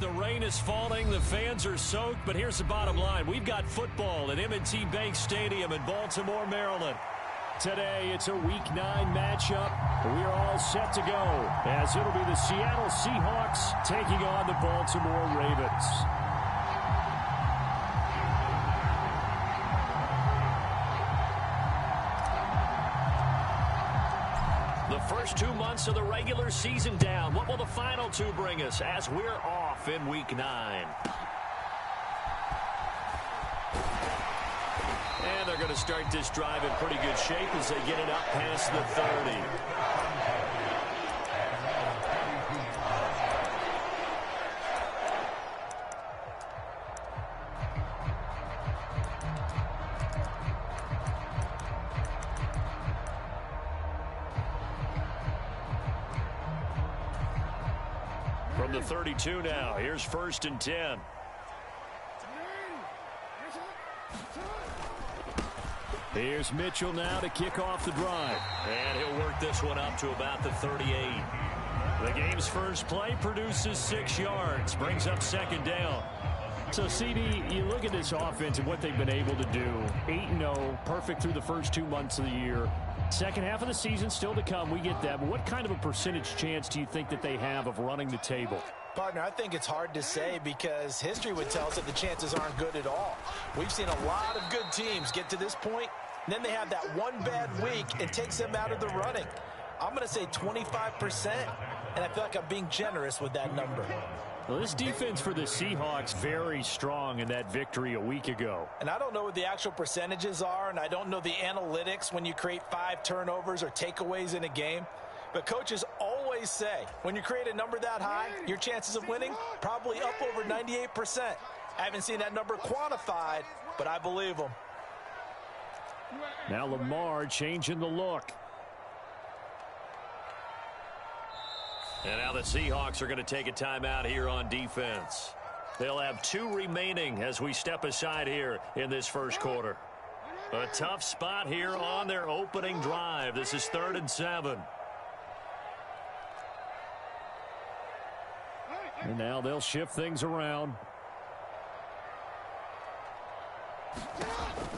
The rain is falling. The fans are soaked. But here's the bottom line. We've got football at M&T Bank Stadium in Baltimore, Maryland. Today, it's a Week 9 matchup. We are all set to go, as it'll be the Seattle Seahawks taking on the Baltimore Ravens. The first 2 months of the regular season down. What will the final 2 bring us as we're off in Week 9? And they're going to start this drive in pretty good shape as they get it up past the 30. From the 32 now, here's 1st and 10. Here's Mitchell now to kick off the drive. And he'll work this one up to about the 38. The game's first play produces 6 yards, brings up 2nd down. So, CD, you look at this offense and what they've been able to do. 8-0, perfect through the first 2 months of the year. Second half of the season still to come. We get that. But what kind of a percentage chance do you think that they have of running the table? Partner, I think it's hard to say because history would tell us that the chances aren't good at all. We've seen a lot of good teams get to this point, and then they have that one bad week and takes them out of the running. I'm going to say 25%, and I feel like I'm being generous with that number. Well, this defense for the Seahawks very strong in that victory a week ago. And I don't know what the actual percentages are, and I don't know the analytics when you create 5 turnovers or takeaways in a game. But coaches always say, when you create a number that high, your chances of winning probably up over 98%. I haven't seen that number quantified, but I believe them. Now Lamar changing the look. And now the Seahawks are going to take a timeout here on defense. They'll have 2 remaining as we step aside here in this first quarter. A tough spot here on their opening drive. This is 3rd and 7. And now they'll shift things around.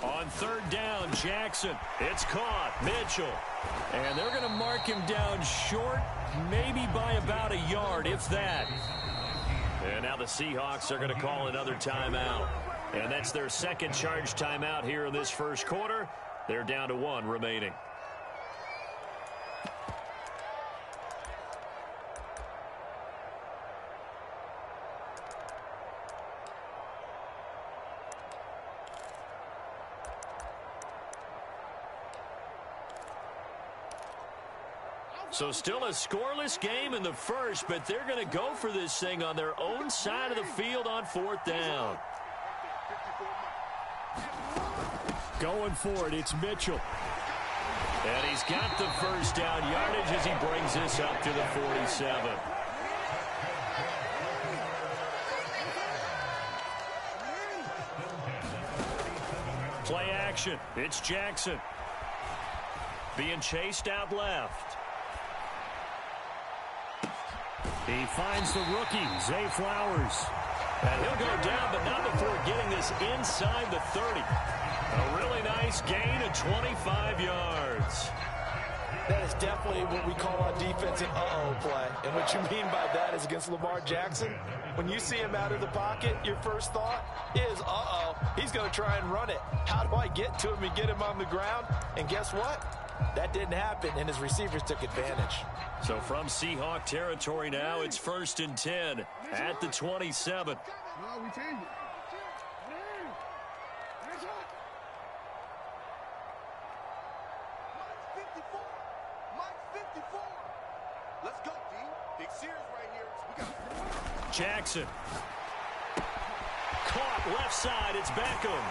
On 3rd down, Jackson. It's caught. Mitchell. And they're going to mark him down short, maybe by about a yard, if that. And now the Seahawks are going to call another timeout. And that's their second charge timeout here in this first quarter. They're down to 1 remaining. So still a scoreless game in the first, but they're going to go for this thing on their own side of the field on 4th down. Going for it, it's Mitchell. And he's got the first down yardage as he brings this up to the 47. Play action, it's Jackson. Being chased out left. He finds the rookie, Zay Flowers. And he'll go down, but not before getting this inside the 30. A really nice gain of 25 yards. That is definitely what we call on defense an uh-oh play. And what you mean by that is against Lamar Jackson, when you see him out of the pocket, your first thought is, uh-oh, he's going to try and run it. How do I get to him and get him on the ground? And guess what? That didn't happen, and his receivers took advantage. So from Seahawk territory now, it's 1st and 10 at the 27. Jackson. Caught left side, it's Beckham.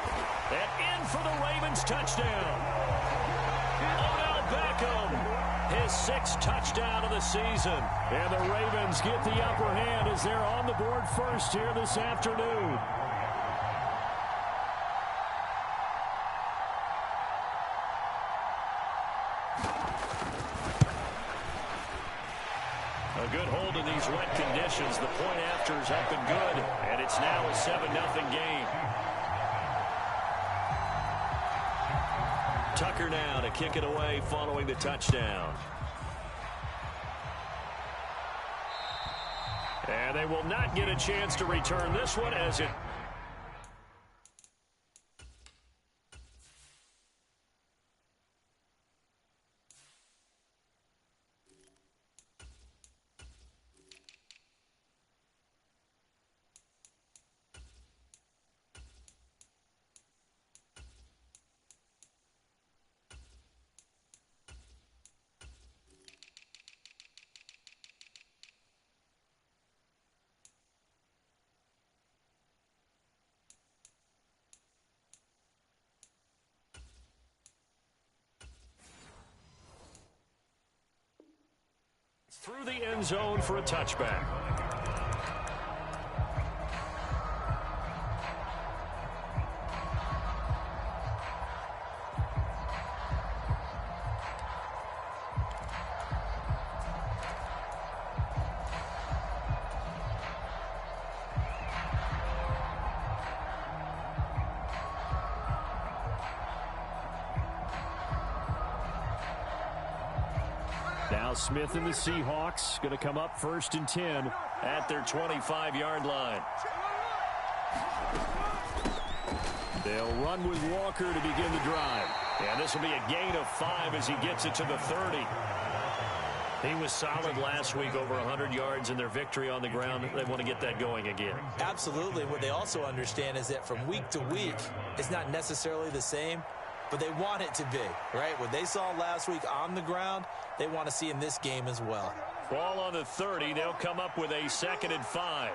And in for the Ravens touchdown. Odell Beckham, his 6th touchdown of the season. And the Ravens get the upper hand as they're on the board first here this afternoon. A good hold in these wet conditions. possessions. The point after is up and good, and it's now a 7-0 game. Tucker now to kick it away following the touchdown. And they will not get a chance to return this one as it... through the end zone for a touchback. Now Smith and the Seahawks going to come up 1st and 10 at their 25-yard line. They'll run with Walker to begin the drive. And this will be a gain of 5 as he gets it to the 30. He was solid last week, over 100 yards in their victory on the ground. They want to get that going again. Absolutely. What they also understand is that from week to week, it's not necessarily the same, but they want it to be, right? What they saw last week on the ground, they want to see in this game as well. Ball on the 30. They'll come up with a 2nd and 5.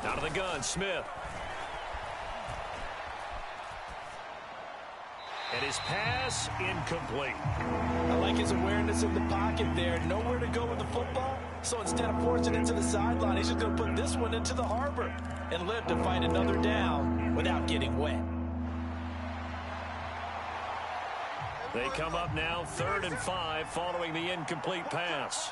Out of the gun, Smith. And his pass incomplete. I like his awareness in the pocket there. Nowhere to go with the football. So instead of forcing it to the sideline, he's just going to put this one into the harbor and live to fight another down without getting wet. They come up now 3rd and 5 following the incomplete pass.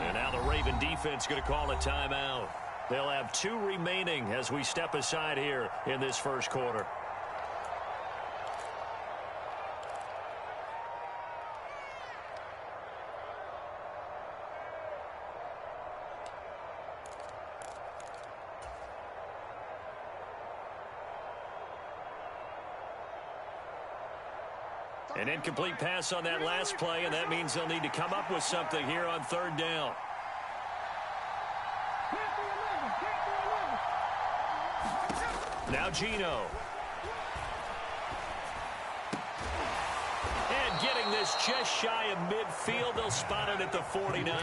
And now the Raven defense going to call a timeout. They'll have 2 remaining as we step aside here in this first quarter. An incomplete pass on that last play, and that means they'll need to come up with something here on 3rd down. Now Gino. And getting this just shy of midfield. They'll spot it at the 49.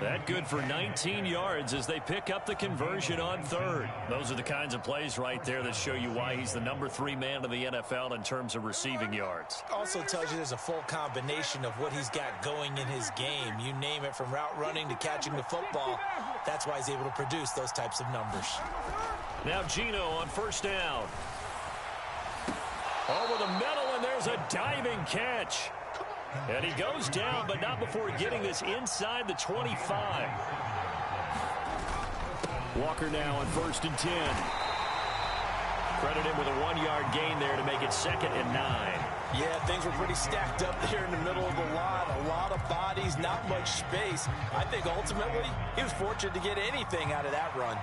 That good for 19 yards as they pick up the conversion on 3rd. Those are the kinds of plays right there that show you why he's the number 3 man in the NFL in terms of receiving yards. Also tells you there's a full combination of what he's got going in his game. You name it, from route running to catching the football. That's why he's able to produce those types of numbers. Now Gino on 1st down. Over the middle, and there's a diving catch. And he goes down, but not before getting this inside the 25. Walker now on 1st and 10. Credit him with a 1-yard gain there to make it 2nd and 9. Yeah, things were pretty stacked up there in the middle of the line. A lot of bodies, not much space. I think ultimately he was fortunate to get anything out of that run.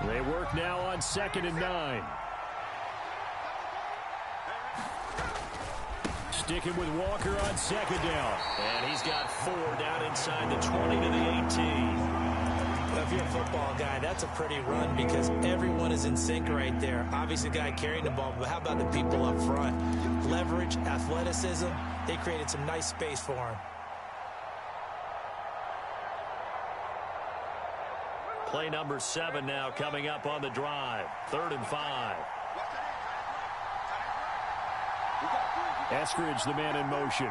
They work now on 2nd and 9. Sticking with Walker on 2nd down. And he's got 4 down inside the 20 to the 18. Well, if you're a football guy, that's a pretty run because everyone is in sync right there. Obviously, the guy carrying the ball, but how about the people up front? Leverage, athleticism, they created some nice space for him. Play number 7 now coming up on the drive. 3rd and 5. Eskridge, the man in motion.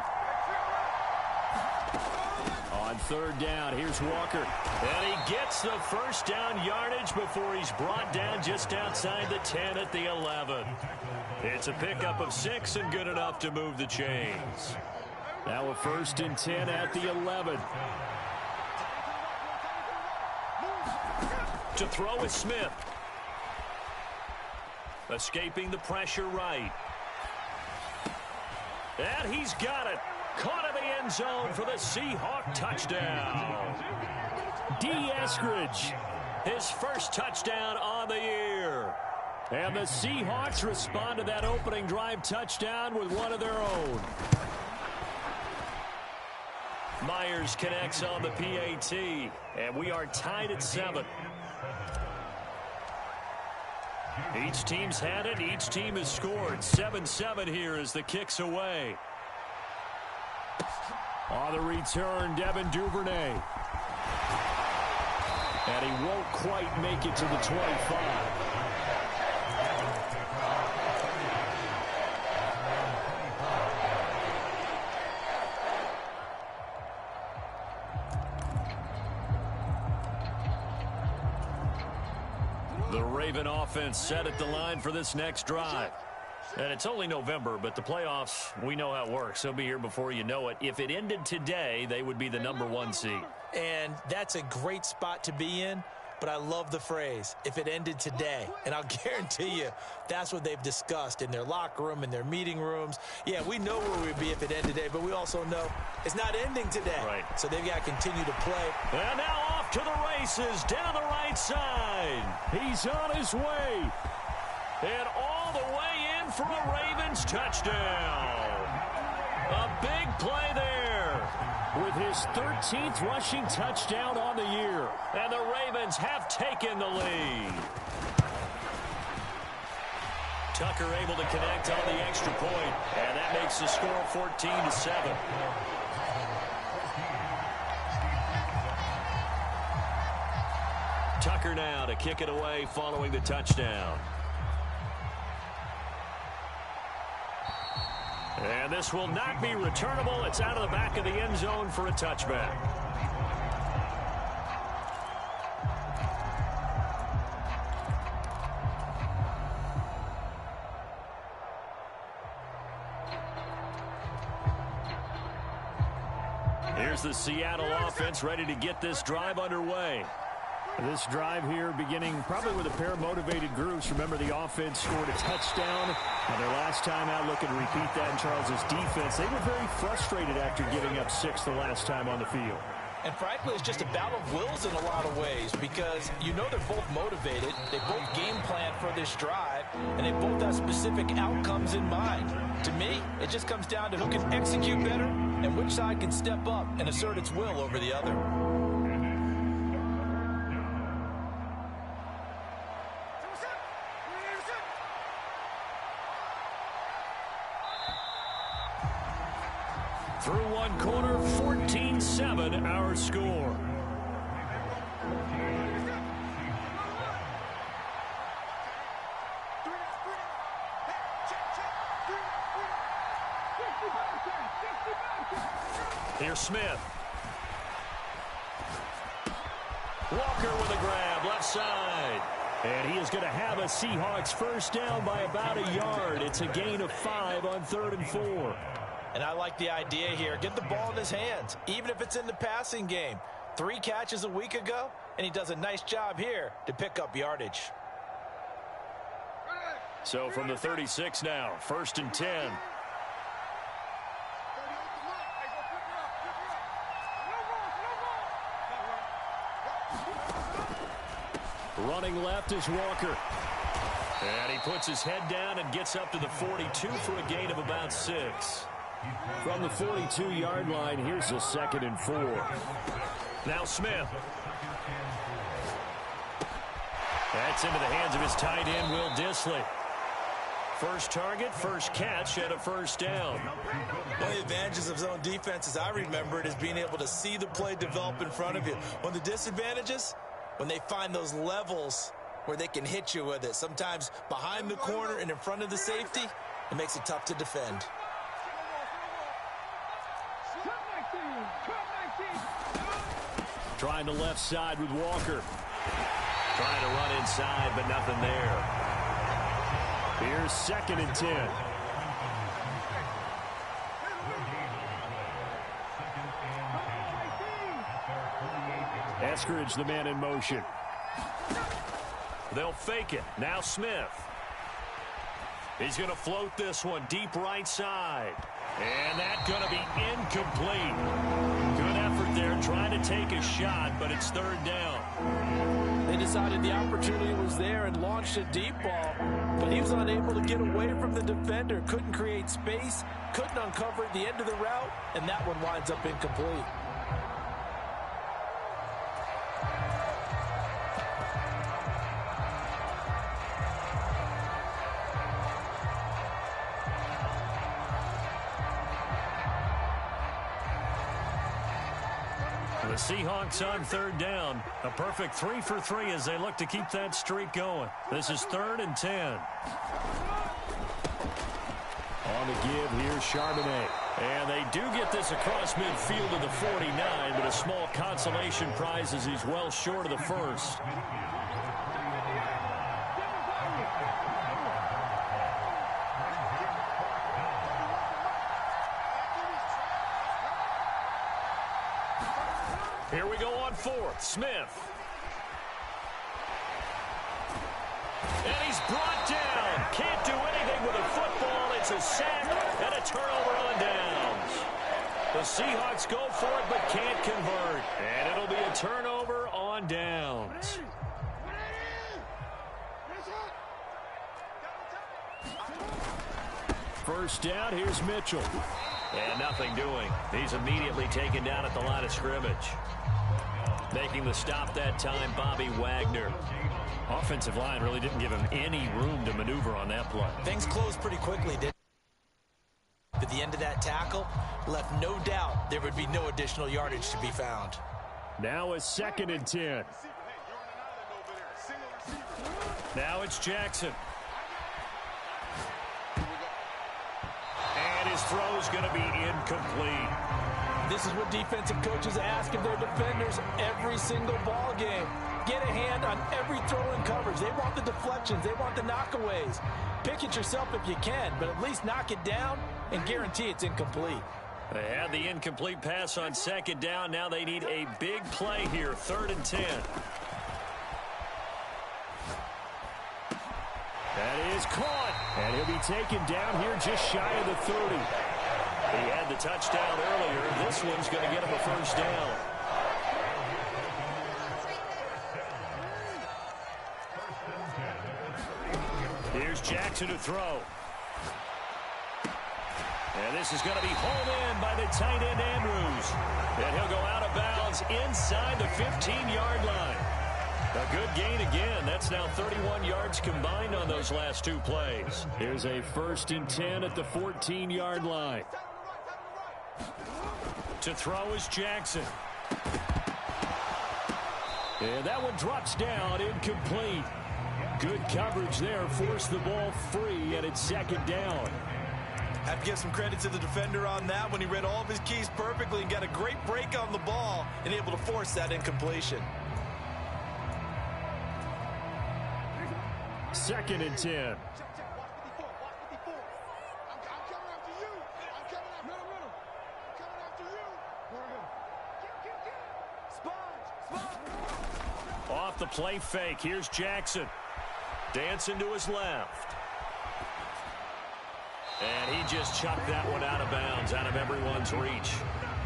On On third down, here's Walker. And he gets the first down yardage before he's brought down just outside the 10 at the 11. It's a pickup of 6 and good enough to move the chains. Now a 1st and 10 at the 11. To throw is Smith. Escaping the pressure right. And he's got it. Caught in the end zone for the Seahawk touchdown. D. Eskridge, his first touchdown on the year. And the Seahawks respond to that opening drive touchdown with one of their own. Myers connects on the PAT, and we are tied at 7. Each team's had it. Each team has scored. 7-7 here as the kick's away. On the return, Devin Duvernay. And he won't quite make it to the 25. The Raven offense set at the line for this next drive. And it's only November, but the playoffs, we know how it works. They'll be here before you know it. If it ended today, they would be the #1 seed. And that's a great spot to be in, but I love the phrase, if it ended today. And I'll guarantee you that's what they've discussed in their locker room, in their meeting rooms. Yeah, we know where we'd be if it ended today, but we also know it's not ending today. Right. So they've got to continue to play. And now off to the races, down the right side. He's on his way. And all the way in for a Ravens touchdown. A big play there with his 13th rushing touchdown on the year. And the Ravens have taken the lead. Tucker able to connect on the extra point, and that makes the score 14-7. Tucker now to kick it away following the touchdown. And this will not be returnable. It's out of the back of the end zone for a touchback. Here's the Seattle offense ready to get this drive underway. This drive here beginning probably with a pair of motivated groups. Remember, the offense scored a touchdown on their last time out. Looking to repeat that in Charles's defense. They were very frustrated after giving up 6 the last time on the field. And frankly, it's just a battle of wills in a lot of ways because you know they're both motivated. They both game plan for this drive, and they both have specific outcomes in mind. To me, it just comes down to who can execute better and which side can step up and assert its will over the other. Through one quarter, 14-7 our score. Here's Smith. Walker with a grab, left side. And he is going to have a Seahawks first down by about a yard. It's a gain of 5 on 3rd and 4. And I like the idea here. Get the ball in his hands, even if it's in the passing game. 3 catches a week ago, and he does a nice job here to pick up yardage. So from the 36 now, 1st and 10. Running left is Walker. And he puts his head down and gets up to the 42 for a gain of about 6. From the 42-yard line, here's a 2nd and 4. Now Smith. That's into the hands of his tight end, Will Dissly. First target, first catch, and a first down. One of the advantages of zone defense, as I remember it, is being able to see the play develop in front of you. One of the disadvantages, when they find those levels where they can hit you with it. Sometimes behind the corner and in front of the safety, it makes it tough to defend. Trying the left side with Walker. Trying to run inside, but nothing there. Here's 2nd and 10. Eskridge, the man in motion. They'll fake it. Now Smith. He's going to float this one deep right side. And that's going to be incomplete. Good effort there trying to take a shot, but it's 3rd down. They decided the opportunity was there and launched a deep ball, but he was unable to get away from the defender. Couldn't create space, couldn't uncover the end of the route, and that one winds up incomplete. The Seahawks on 3rd down. A perfect 3 for 3 as they look to keep that streak going. This is 3rd and 10. On the give, here's Charbonnet. And they do get this across midfield to the 49, but a small consolation prize as he's well short of the first. Here we go on 4th. Smith. And he's brought down. Can't do anything with a football. It's a sack and a turnover on downs. The Seahawks go for it but can't convert. And it'll be a turnover on downs. First down, here's Mitchell. And nothing doing. He's immediately taken down at the line of scrimmage. Making the stop that time, Bobby Wagner. Offensive line really didn't give him any room to maneuver on that play. Things closed pretty quickly, didn't they? At the end of that tackle, left no doubt there would be no additional yardage to be found. Now it's 2nd and 10. Now it's Jackson. And his throw's going to be incomplete. This is what defensive coaches ask of their defenders every single ball game. Get a hand on every throw in coverage. They want the deflections. They want the knockaways. Pick it yourself if you can, but at least knock it down and guarantee it's incomplete. They had the incomplete pass on 2nd down. Now they need a big play here, 3rd and 10. That is caught, and he'll be taken down here just shy of the 30. He had the touchdown earlier. This one's going to get him a first down. Here's Jackson to throw. And this is going to be hauled in by the tight end Andrews. And he'll go out of bounds inside the 15-yard line. A good gain again. That's now 31 yards combined on those last 2 plays. Here's a 1st and 10 at the 14-yard line. To throw is Jackson. And that one drops down, incomplete. Good coverage there, forced the ball free, and it's 2nd down. Have to give some credit to the defender on that when he read all of his keys perfectly and got a great break on the ball and able to force that incompletion. 2nd and 10. Off the play fake, here's Jackson. Dancing to his left. And he just chucked that one out of bounds, out of everyone's reach.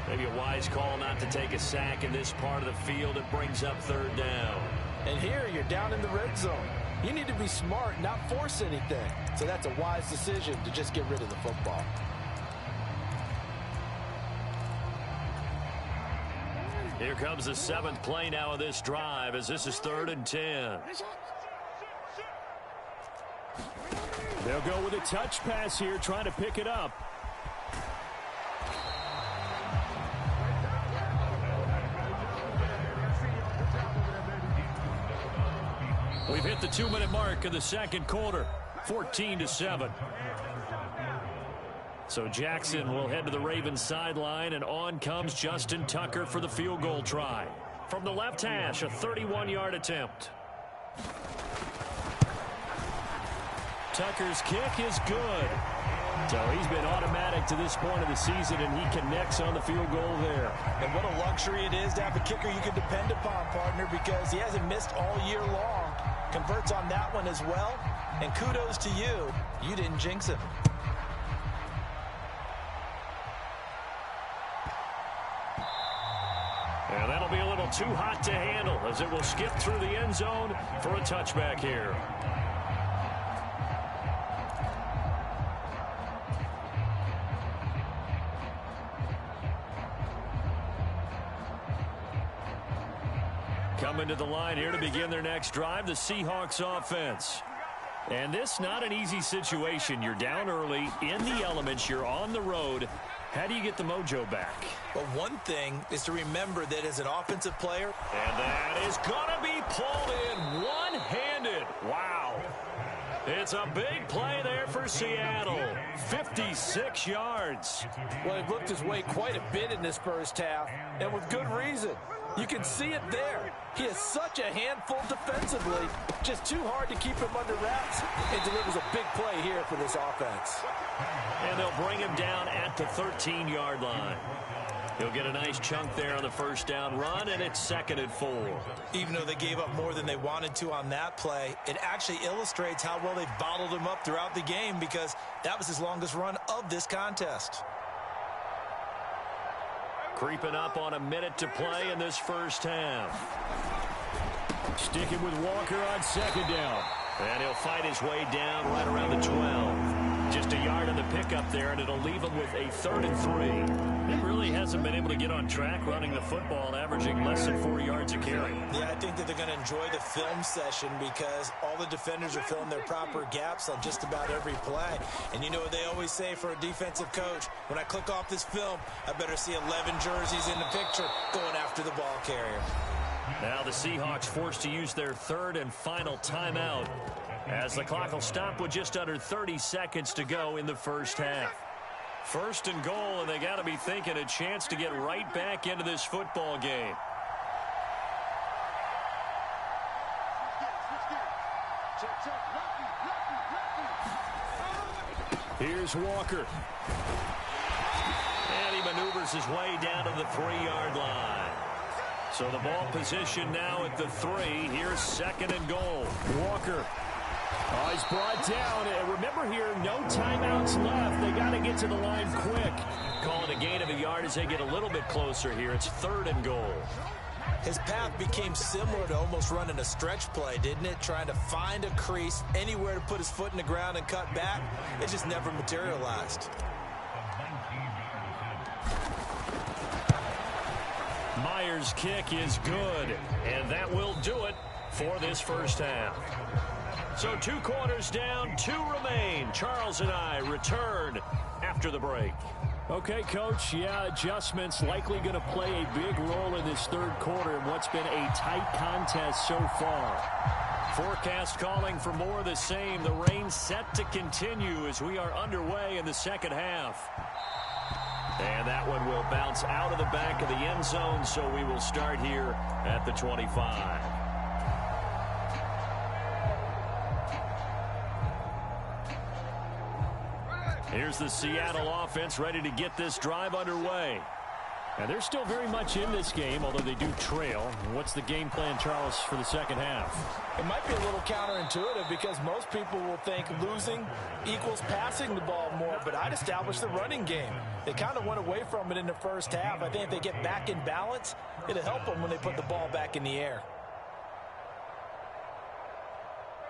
Maybe a wise call not to take a sack in this part of the field. It brings up 3rd down. And here you're down in the red zone. You need to be smart, not force anything. So that's a wise decision to just get rid of the football. Here comes the 7th play now of this drive as this is 3rd and 10. They'll go with a touch pass here, trying to pick it up. We've hit the 2-minute mark of the 2nd quarter, 14-7. So Jackson will head to the Ravens sideline, and on comes Justin Tucker for the field goal try. From the left hash, a 31-yard attempt. Tucker's kick is good. So he's been automatic to this point of the season, and he connects on the field goal there. And what a luxury it is to have a kicker you can depend upon, partner, because he hasn't missed all year long. Converts on that one as well. And kudos to you. You didn't jinx him. And that'll be a little too hot to handle as it will skip through the end zone for a touchback here. Coming to the line here to begin their next drive, the Seahawks offense. And this not an easy situation. You're down early, in the elements, you're on the road. How do you get the mojo back? Well, one thing is to remember that as an offensive player. And that is going to be pulled in one-handed. Wow. It's a big play there for Seattle. 56 yards. Well, he looked his way quite a bit in this first half, and with good reason. You can see it there. He is such a handful defensively. Just too hard to keep him under wraps, and delivers a big play here for this offense. And they'll bring him down at the 13-yard line. He'll get a nice chunk there on the first down run, and it's 2nd and 4. Even though they gave up more than they wanted to on that play, it actually illustrates how well they've bottled him up throughout the game, because that was his longest run of this contest. Creeping up on a minute to play in this first half. Sticking with Walker on 2nd down. And he'll fight his way down right around the 12. Just a yard on the pickup there, and it'll leave him with a 3rd and 3. He really hasn't been able to get on track running the football, averaging less than 4 yards a carry. Yeah, I think that they're going to enjoy the film session because all the defenders are filling their proper gaps on just about every play. And you know what they always say for a defensive coach? When I click off this film, I better see 11 jerseys in the picture going after the ball carrier. Now the Seahawks forced to use their 3rd and final timeout, as the clock will stop with just under 30 seconds to go in the first half. 1st and goal, and they got to be thinking a chance to get right back into this football game. Here's Walker. And he maneuvers his way down to the 3-yard line. So the ball position now at the 3. Here's 2nd and goal. Walker. Oh, he's brought down. And remember here, no timeouts left. They got to get to the line quick. Calling a gain of a yard as they get a little bit closer here. It's 3rd and goal. His path became similar to almost running a stretch play, didn't it? Trying to find a crease, anywhere to put his foot in the ground and cut back. It just never materialized. Myers' kick is good, and that will do it for this first half. So 2 quarters down, 2 remain. Charles and I return after the break. Okay, Coach, yeah, adjustments likely going to play a big role in this 3rd quarter in what's been a tight contest so far. Forecast calling for more of the same. The rain set to continue as we are underway in the 2nd half. And that one will bounce out of the back of the end zone, so we will start here at the 25. Here's the Seattle offense ready to get this drive underway. And they're still very much in this game, although they do trail. What's the game plan, Charles, for the 2nd half? It might be a little counterintuitive because most people will think losing equals passing the ball more, but I'd establish the running game. They kind of went away from it in the first half. I think if they get back in balance, it'll help them when they put the ball back in the air.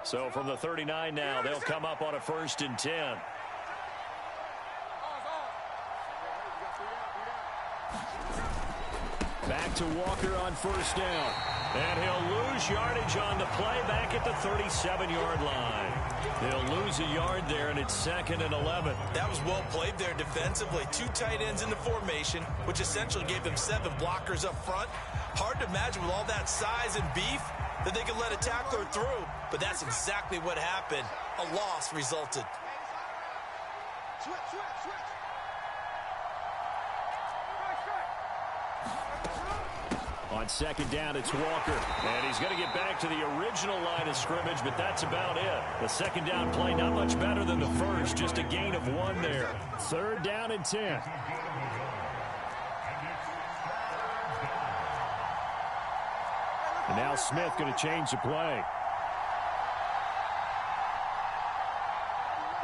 So from the 39 now, they'll come up on a 1st and 10. Back to Walker on 1st down. And he'll lose yardage on the play back at the 37-yard line. They'll lose a yard there, and it's 2nd and 11. That was well played there defensively. 2 tight ends in the formation, which essentially gave them 7 blockers up front. Hard to imagine with all that size and beef that they could let a tackler through. But that's exactly what happened. A loss resulted. On second down, it's Walker. And he's going to get back to the original line of scrimmage, but that's about it. The second down play not much better than the first, just a gain of 1 there. Third down and 10. And now Smith going to change the play.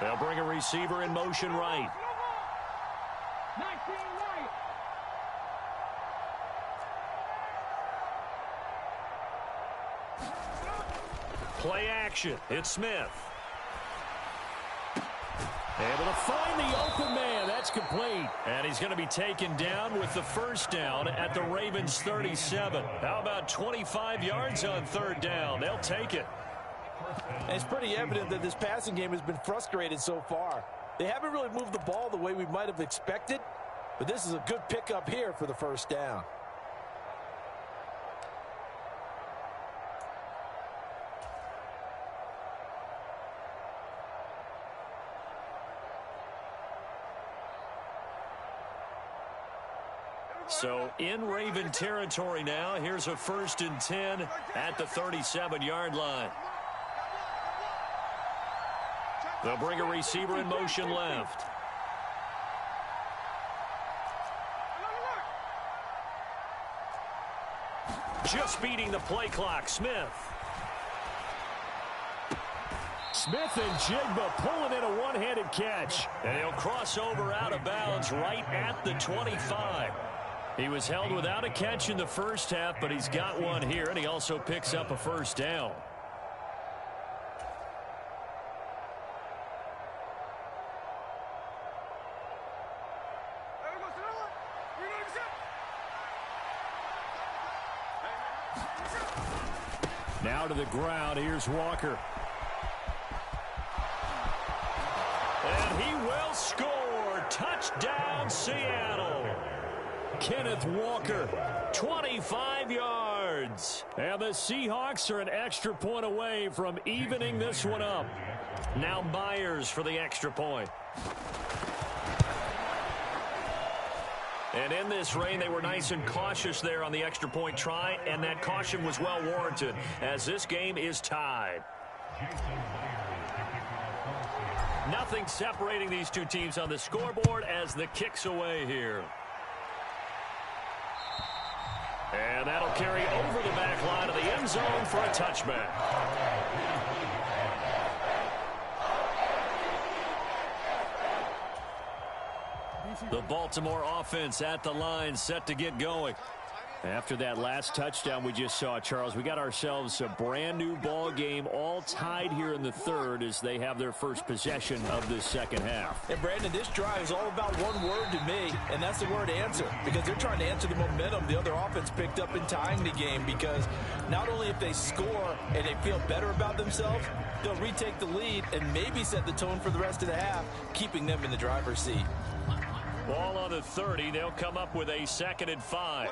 They'll bring a receiver in motion right. 19 right. Play action. It's Smith. Able to find the open man. That's complete. And he's going to be taken down with the first down at the Ravens 37. How about 25 yards on third down? They'll take it. And it's pretty evident that this passing game has been frustrated so far. They haven't really moved the ball the way we might have expected, but this is a good pickup here for the first down. So in Raven territory now. Here's a 1st and 10 at the 37-yard line. They'll bring a receiver in motion left. Just beating the play clock, Smith. Smith and Jigba pulling in a one-handed catch. And he'll cross over out of bounds right at the 25. He was held without a catch in the first half, but he's got one here, and he also picks up a first down. Now to the ground. Here's Walker. And he will score. Touchdown, Seattle. Kenneth Walker, 25 yards. And the Seahawks are an extra point away from evening this one up. Now Myers for the extra point. And in this rain, they were nice and cautious there on the extra point try, and that caution was well warranted as this game is tied. Nothing separating these two teams on the scoreboard as the kick's away here. And that'll carry over the back line of the end zone for a touchback. The Baltimore offense at the line, set to get going. After that last touchdown we just saw, Charles, we got ourselves a brand new ball game, all tied here in the third as they have their first possession of this second half. And Brandon, this drive is all about one word to me, and that's the word answer, because they're trying to answer the momentum the other offense picked up in tying the game, because not only if they score and they feel better about themselves, they'll retake the lead and maybe set the tone for the rest of the half, keeping them in the driver's seat. Ball on the 30. They'll come up with a 2nd and 5.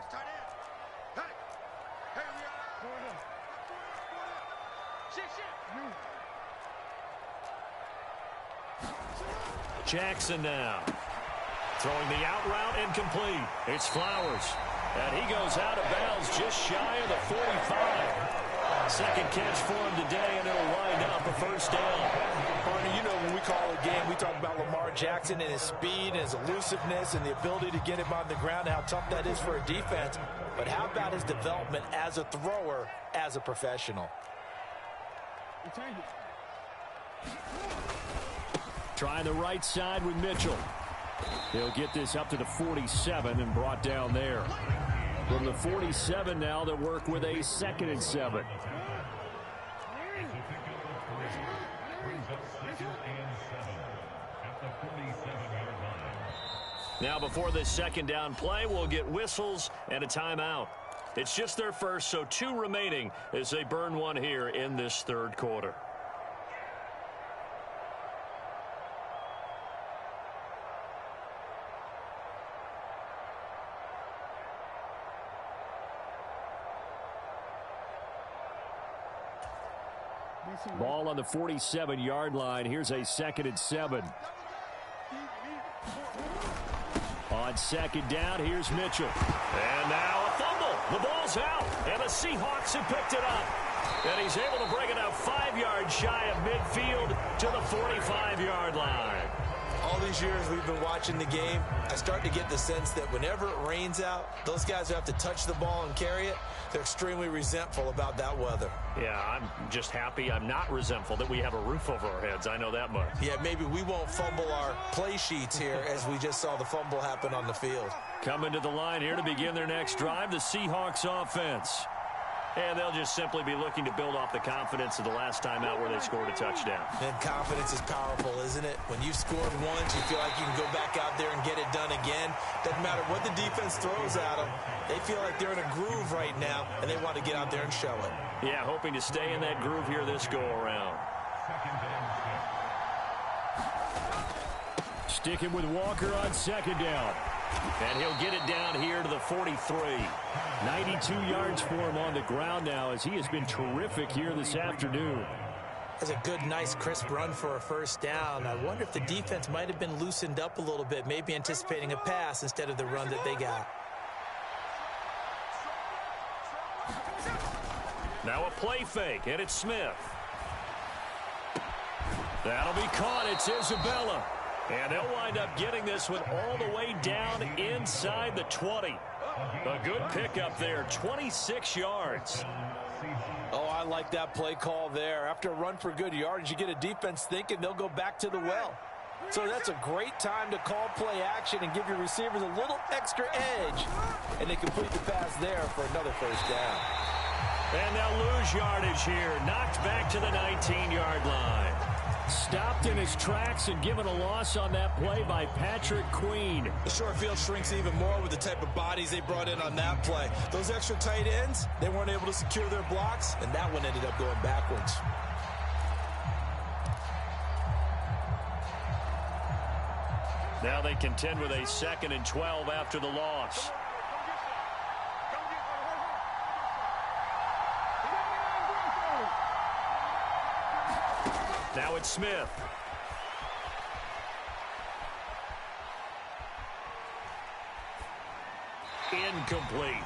Jackson now. Throwing the out route incomplete. It's Flowers. And he goes out of bounds just shy of the 45. Second catch for him today, and it'll wind up a first down. Barney, you know when we call a game, we talk about Lamar Jackson and his speed and his elusiveness and the ability to get him on the ground and how tough that is for a defense. But how about his development as a thrower, as a professional? Trying the right side with Mitchell. He'll get this up to the 47 and brought down there. From the 47 now, they'll work with a 2nd and 7. Now before this second down play, we'll get whistles and a timeout. It's just their first, so 2 remaining as they burn one here in this third quarter. Ball on the 47-yard line. Here's a 2nd and 7. On second down, here's Mitchell. And now a fumble. The ball's out, and the Seahawks have picked it up. And he's able to bring it out 5 yards shy of midfield to the 45-yard line. All these years we've been watching the game, I start to get the sense that whenever it rains out, those guys who have to touch the ball and carry it, they're extremely resentful about that weather. Yeah, I'm just happy I'm not resentful that we have a roof over our heads. I know that much. Yeah, maybe we won't fumble our play sheets here as we just saw the fumble happen on the field. Coming to the line here to begin their next drive, the Seahawks offense. And they'll just simply be looking to build off the confidence of the last time out where they scored a touchdown. And confidence is powerful, isn't it? When you've scored once, you feel like you can go back out there and get it done again. Doesn't matter what the defense throws at them. They feel like they're in a groove right now, and they want to get out there and show it. Yeah, hoping to stay in that groove here this go-around. Sticking with Walker on second down. And he'll get it down here to the 43. 92 yards for him on the ground now as he has been terrific here this afternoon. That's a good, nice, crisp run for a first down. I wonder if the defense might have been loosened up a little bit, maybe anticipating a pass instead of the run that they got. Now a play fake, and it's Smith. That'll be caught. It's Isabella. And they'll wind up getting this one all the way down inside the 20. A good pickup there, 26 yards. Oh, I like that play call there. After a run for good yardage, you get a defense thinking they'll go back to the well. So that's a great time to call play action and give your receivers a little extra edge. And they complete the pass there for another first down. And they'll lose yardage here, knocked back to the 19-yard line. Stopped in his tracks and given a loss on that play by Patrick Queen. The short field shrinks even more with the type of bodies they brought in on that play. Those extra tight ends, they weren't able to secure their blocks, and that one ended up going backwards. Now they contend with a 2nd and 12 after the loss. Now it's Smith. Incomplete.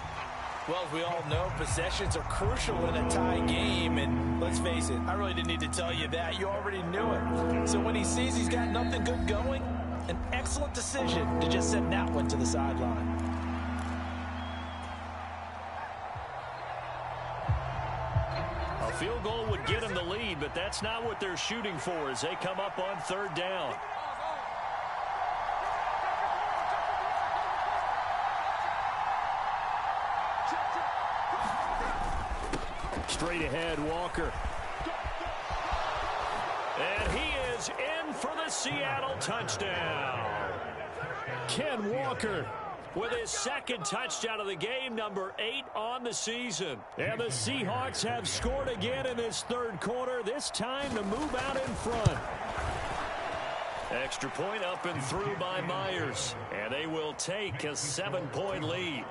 Well, as we all know, possessions are crucial in a tie game, and let's face it, I really didn't need to tell you that. You already knew it. So when he sees he's got nothing good going, an excellent decision to just send that one to the sideline. A field goal would get them the lead, but that's not what they're shooting for as they come up on 3rd down. Straight ahead, Walker. And he is in for the Seattle touchdown. Ken Walker with his 2nd touchdown of the game, number 8 on the season. And the Seahawks have scored again in this 3rd quarter, this time to move out in front. Extra point up and through by Myers. And they will take a 7-point lead.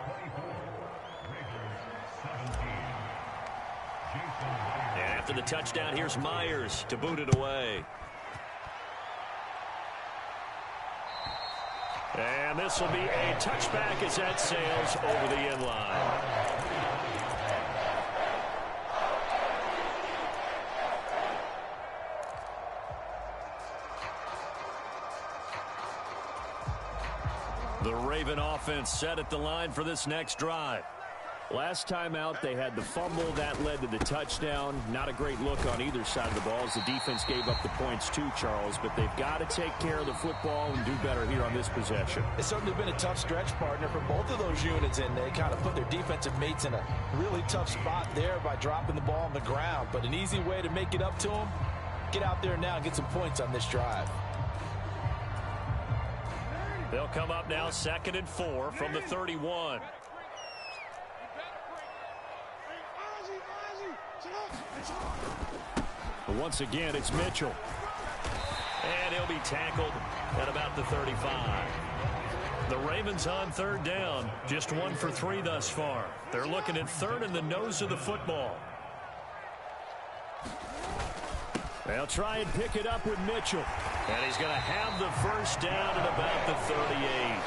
And after the touchdown, here's Myers to boot it away. And this will be a touchback as that sails over the end line. The Raven offense set at the line for this next drive. Last time out, they had the fumble. That led to the touchdown. Not a great look on either side of the ball as the defense gave up the points too, Charles. But they've got to take care of the football and do better here on this possession. It's certainly been a tough stretch, partner, for both of those units, and they kind of put their defensive mates in a really tough spot there by dropping the ball on the ground. But an easy way to make it up to them, get out there now and get some points on this drive. They'll come up now 2nd and 4 from the 31. But once again, it's Mitchell. And he'll be tackled at about the 35. The Ravens on 3rd down. Just 1 for 3 thus far. They're looking at 3rd in the nose of the football. They'll try and pick it up with Mitchell. And he's going to have the first down at about the 38.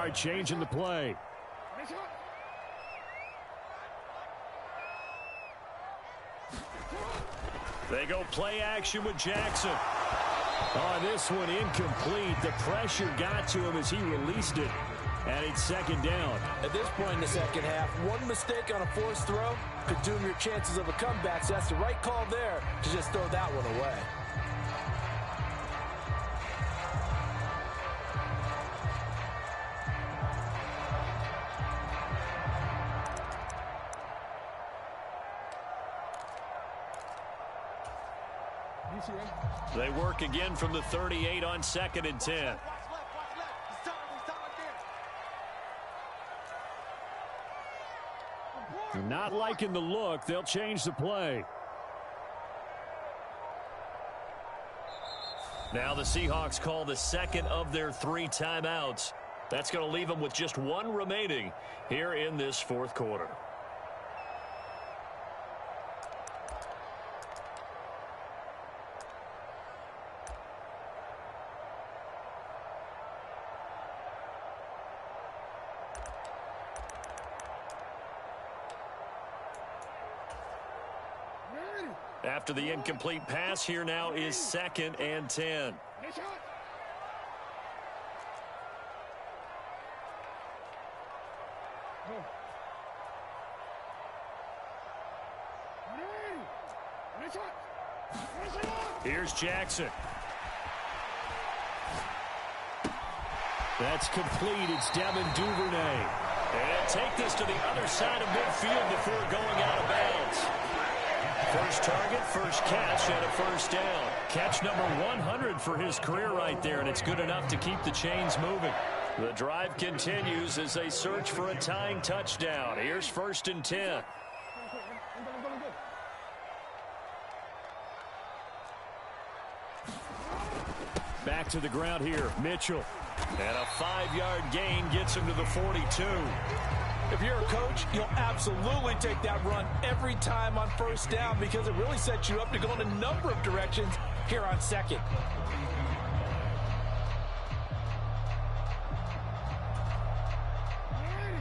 start changing the play. They go play action with Jackson. Oh, this one incomplete. The pressure got to him as he released it. And it's second down. At this point in the second half, one mistake on a forced throw could doom your chances of a comeback. So that's the right call there to just throw that one away. They work again from the 38 on 2nd and 10. Not liking the look. They'll change the play. Now the Seahawks call the second of their 3 timeouts. That's going to leave them with just 1 remaining here in this 4th quarter. After the incomplete pass, here now is 2nd and 10. Here's Jackson. That's complete. It's Devin Duvernay. And take this to the other side of midfield before going out of bounds. First target, first catch, and a first down. Catch number 100 for his career right there, and it's good enough to keep the chains moving. The drive continues as they search for a tying touchdown. Here's 1st and 10. Back to the ground here, Mitchell. And a 5-yard gain gets him to the 42. If you're a coach, you'll absolutely take that run every time on first down because it really sets you up to go in a number of directions here on 2nd.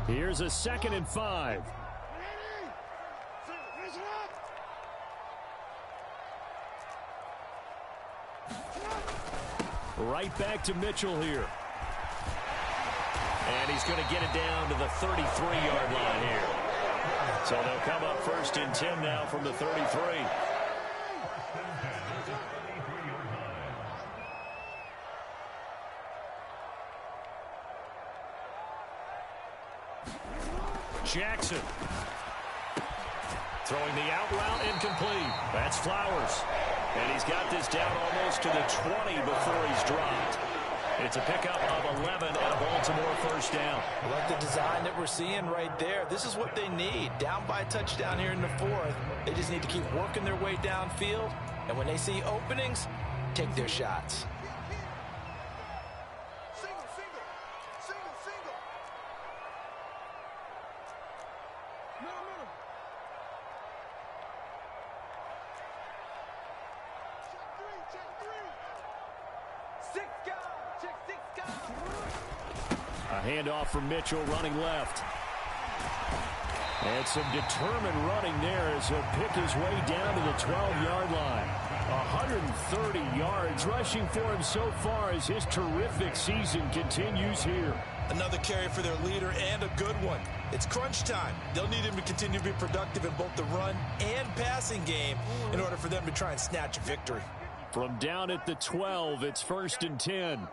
Here's a 2nd and 5. Right back to Mitchell here. And he's going to get it down to the 33-yard line here. So they'll come up 1st and 10 now from the 33. Jackson. Throwing the out route incomplete. That's Flowers. And he's got this down almost to the 20 before he's dropped. It's a pickup of 11 and a Baltimore first down. I like the design that we're seeing right there. This is what they need. Down by a touchdown here in the 4th. They just need to keep working their way downfield. And when they see openings, take their shots. Handoff from Mitchell running left. And some determined running there as he'll pick his way down to the 12-yard line. 130 yards rushing for him so far as his terrific season continues here. Another carry for their leader and a good one. It's crunch time. They'll need him to continue to be productive in both the run and passing game in order for them to try and snatch a victory. From down at the 12, it's 1st and 10.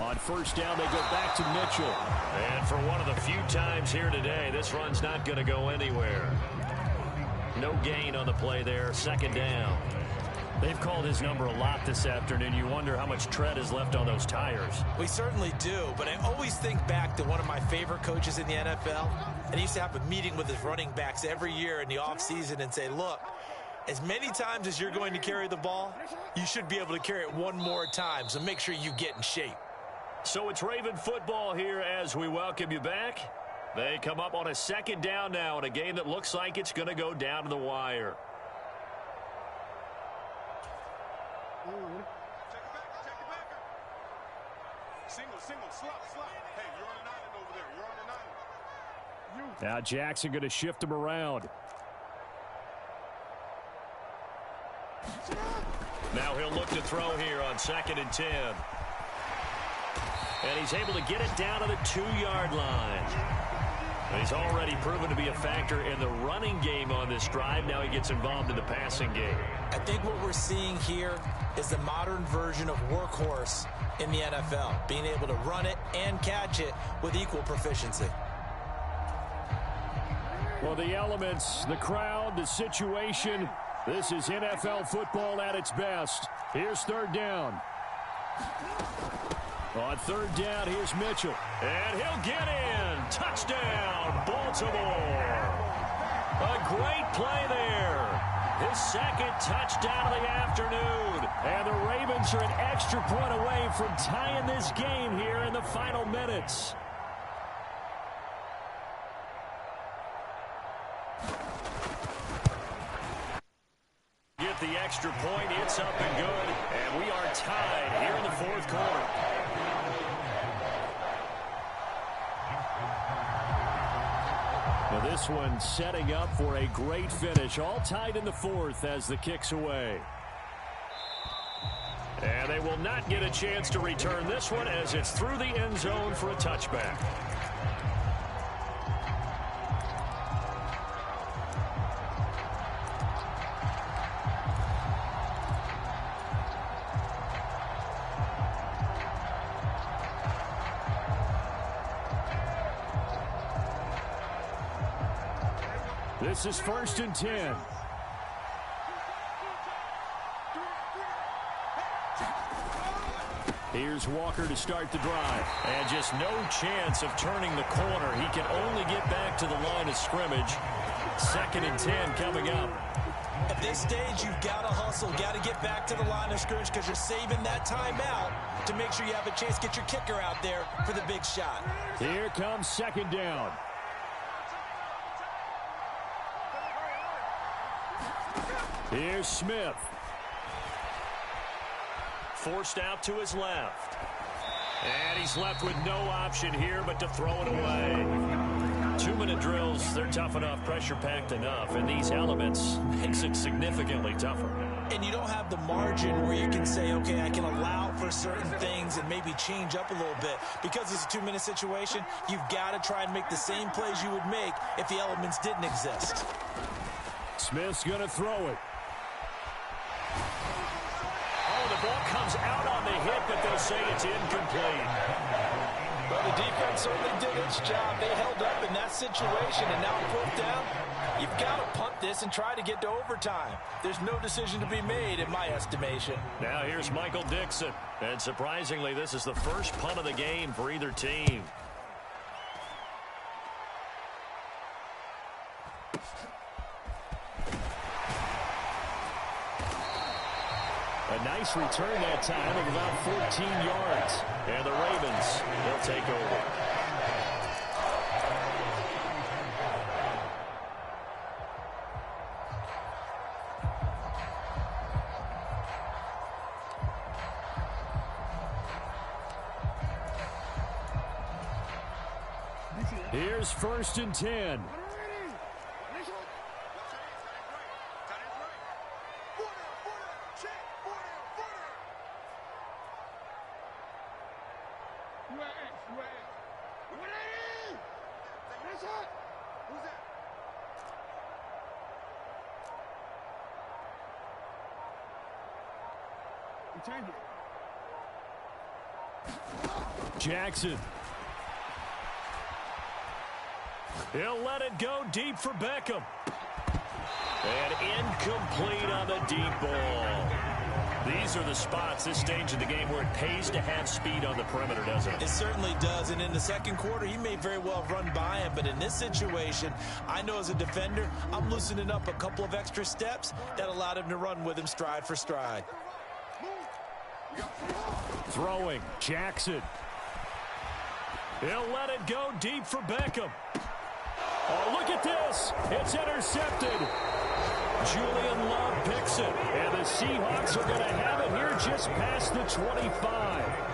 On first down, they go back to Mitchell. And for one of the few times here today, this run's not going to go anywhere. No gain on the play there, 2nd down. They've called his number a lot this afternoon. You wonder how much tread is left on those tires. We certainly do, but I always think back to one of my favorite coaches in the NFL. And he used to have a meeting with his running backs every year in the offseason and say, look, as many times as you're going to carry the ball, you should be able to carry it one more time, so make sure you get in shape. So it's Raven football here as we welcome you back. They come up on a second down now in a game that looks like it's going to go down to the wire. Single, slot. Hey, you're on an island over there. You're on an island. Now Jackson going to shift him around. Now he'll look to throw here on 2nd and 10. And he's able to get it down to the 2-yard line. He's already proven to be a factor in the running game on this drive. Now he gets involved in the passing game. I think what we're seeing here is the modern version of workhorse in the NFL, being able to run it and catch it with equal proficiency. Well, the elements, the crowd, the situation, this is NFL football at its best. Here's 3rd down. On 3rd down, here's Mitchell. And he'll get in. Touchdown, Baltimore. A great play there. His 2nd touchdown of the afternoon. And the Ravens are an extra point away from tying this game here in the final minutes. Get the extra point. It's up and good. And we are tied here in the 4th quarter. Now this one setting up for a great finish. All tied in the 4th as the kick's away. And they will not get a chance to return this one as it's through the end zone for a touchback. This is 1st and 10. Here's Walker to start the drive. And just no chance of turning the corner. He can only get back to the line of scrimmage. 2nd and 10 coming up. At this stage, you've got to hustle, got to get back to the line of scrimmage because you're saving that timeout to make sure you have a chance to get your kicker out there for the big shot. Here comes 2nd down. Here's Smith. Forced out to his left. And he's left with no option here but to throw it away. 2-minute drills, they're tough enough, pressure-packed enough, and these elements makes it significantly tougher. And you don't have the margin where you can say, okay, I can allow for certain things and maybe change up a little bit. Because it's a 2-minute situation, you've got to try and make the same plays you would make if the elements didn't exist. Smith's going to throw it. The ball comes out on the hit, but they'll say it's incomplete. Well, the defense certainly did its job. They held up in that situation, and now 4th down, you've got to punt this and try to get to overtime. There's no decision to be made, in my estimation. Now here's Michael Dixon. And surprisingly, this is the first punt of the game for either team. A nice return that time of about 14 yards. And the Ravens, they'll take over. Here's 1st and 10. Jackson. He'll let it go deep for Beckham. And incomplete on the deep ball. These are the spots, this stage of the game, where it pays to have speed on the perimeter, doesn't it? It certainly does, and in the 2nd quarter, he may very well run by him, but in this situation, I know as a defender, I'm loosening up a couple of extra steps that allowed him to run with him stride for stride. Throwing, Jackson. He'll let it go deep for Beckham. Oh, look at this. It's intercepted. Julian Love picks it. And the Seahawks are going to have it here just past the 25.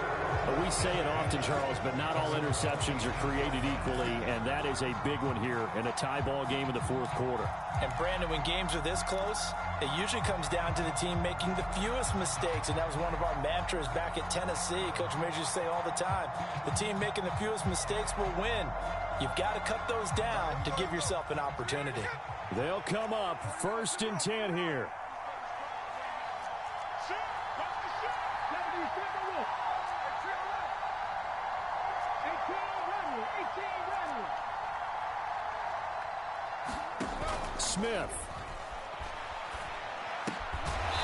We say it often, Charles, but not all interceptions are created equally, and that is a big one here in a tie ball game in the fourth quarter. And, Brandon, when games are this close, it usually comes down to the team making the fewest mistakes, and that was one of our mantras back at Tennessee. Coach Major used to say all the time, the team making the fewest mistakes will win. You've got to cut those down to give yourself an opportunity. They'll come up 1st and 10 here. Smith.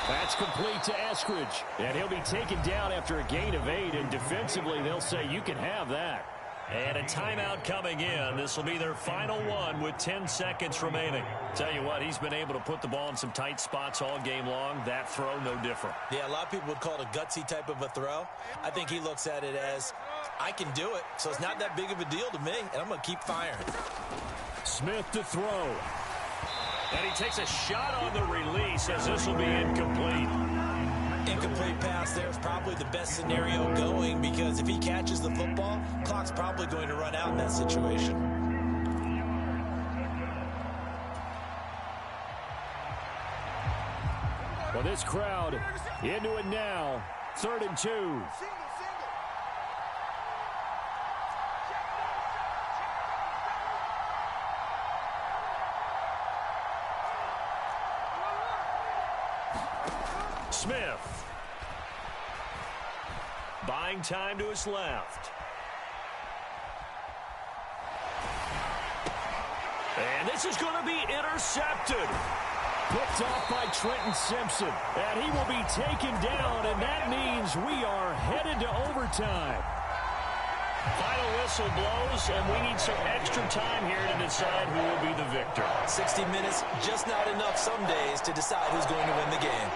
That's complete to Eskridge. And he'll be taken down after a gain of 8. And defensively, they'll say you can have that. And a timeout coming in. This will be their final one with 10 seconds remaining. Tell you what, he's been able to put the ball in some tight spots all game long. That throw, no different. Yeah, a lot of people would call it a gutsy type of a throw. I think he looks at it as, I can do it, so it's not that big of a deal to me, and I'm going to keep firing. Smith to throw. And he takes a shot on the release as this will be incomplete. Incomplete pass there is probably the best scenario going because if he catches the football, clock's probably going to run out in that situation. Well, this crowd into it now. 3rd and 2. Smith. Buying time to his left. And this is going to be intercepted. Picked off by Trenton Simpson. And he will be taken down, and that means we are headed to overtime. Final whistle blows, and we need some extra time here to decide who will be the victor. 60 minutes, just not enough some days to decide who's going to win the game.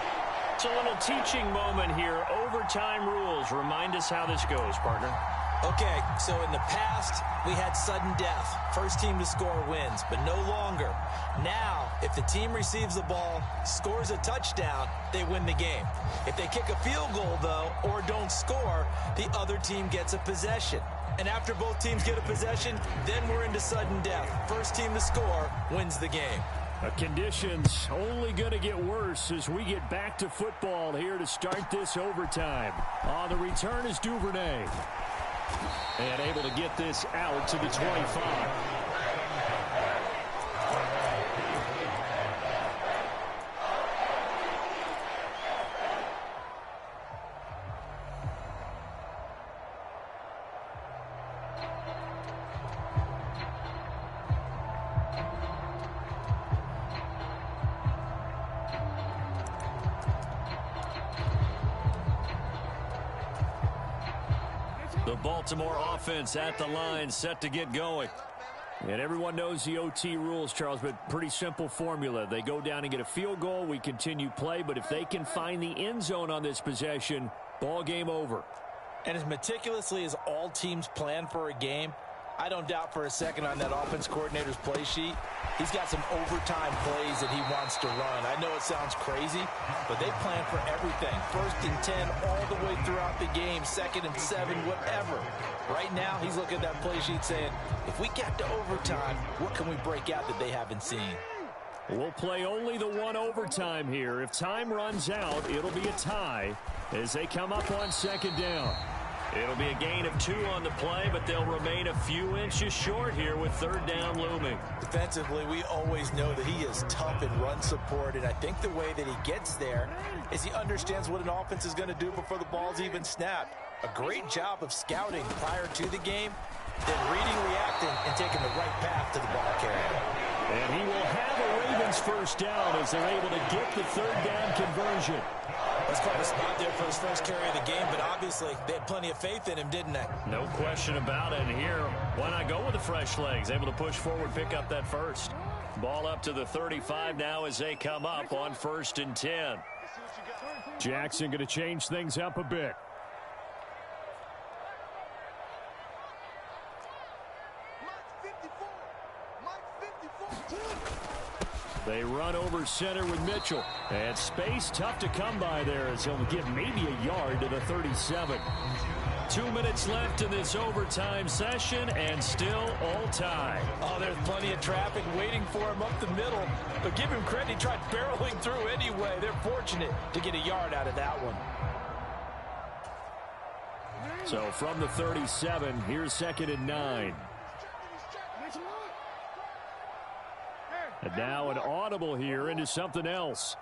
It's a little teaching moment here. Overtime rules. Remind us how this goes, partner. Okay, so in the past, we had sudden death. First team to score wins, but no longer. Now, if the team receives the ball, scores a touchdown, they win the game. If they kick a field goal, though, or don't score, the other team gets a possession. And after both teams get a possession, then we're into sudden death. First team to score wins the game. Conditions only going to get worse as we get back to football here to start this overtime. On the return is Duvernay. And able to get this out to the 25. The Baltimore offense at the line, set to get going. And everyone knows the OT rules, Charles, but pretty simple formula. They go down and get a field goal, we continue play, but if they can find the end zone on this possession, ball game over. And as meticulously as all teams plan for a game, I don't doubt for a second on that offense coordinator's play sheet, he's got some overtime plays that he wants to run. I know it sounds crazy, but they plan for everything. 1st and 10 all the way throughout the game, 2nd and 7, whatever. Right now, he's looking at that play sheet saying, if we get to overtime, what can we break out that they haven't seen? We'll play only the one overtime here. If time runs out, it'll be a tie as they come up on 2nd down. It'll be a gain of 2 on the play, but they'll remain a few inches short here with 3rd down looming. Defensively, we always know that he is tough in run support, and I think the way that he gets there is he understands what an offense is going to do before the ball's even snapped. A great job of scouting prior to the game, then reading, reacting, and taking the right path to the ball carrier. And he will have a Ravens 1st down as they're able to get the 3rd down conversion. That's quite a spot there for his first carry of the game, but obviously they had plenty of faith in him, didn't they? No question about it. And here, why not go with the fresh legs? Able to push forward, pick up that first. Ball up to the 35 now as they come up on 1st and 10. Jackson going to change things up a bit. They run over center with Mitchell. And space tough to come by there as he'll give maybe a yard to the 37. 2 minutes left in this overtime session and still all tied. Oh, there's plenty of traffic waiting for him up the middle. But give him credit, he tried barreling through anyway. They're fortunate to get a yard out of that one. So from the 37, here's 2nd and 9. And now an audible here into something else.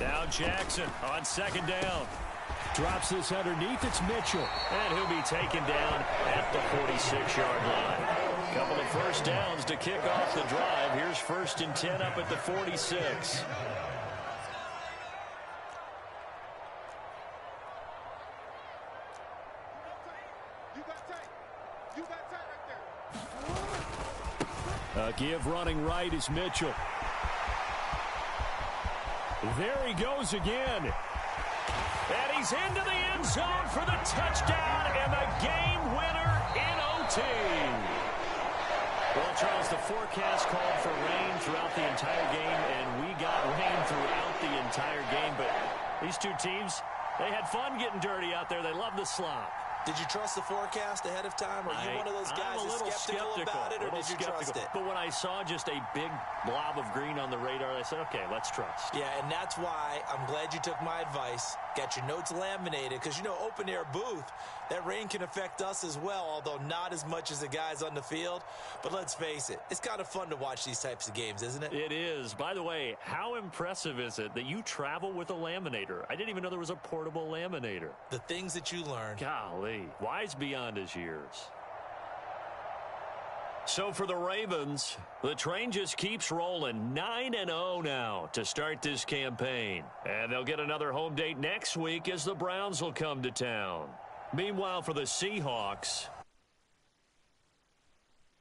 Now Jackson on 2nd down. Drops this underneath. It's Mitchell. And he'll be taken down at the 46-yard line. Couple of first downs to kick off the drive. Here's 1st and 10 up at the 46. A give running right is Mitchell. There he goes again. And he's into the end zone for the touchdown and the game winner in OT. Well, Charles, the forecast called for rain throughout the entire game, and we got rain throughout the entire game. But these two teams, they had fun getting dirty out there. They love the slop. Did you trust the forecast ahead of time? Are you one of those guys that's skeptical about it, or did you trust it? But when I saw just a big blob of green on the radar, I said, okay, let's trust. Yeah, and that's why I'm glad you took my advice. Got your notes laminated, because, you know, open-air booth, that rain can affect us as well, although not as much as the guys on the field. But let's face it, it's kind of fun to watch these types of games, isn't it? It is. By the way, how impressive is it that you travel with a laminator? I didn't even know there was a portable laminator. The things that you learn. Golly, wise beyond his years. So for the Ravens, the train just keeps rolling. 9-0 now to start this campaign. And they'll get another home date next week as the Browns will come to town. Meanwhile, for the Seahawks,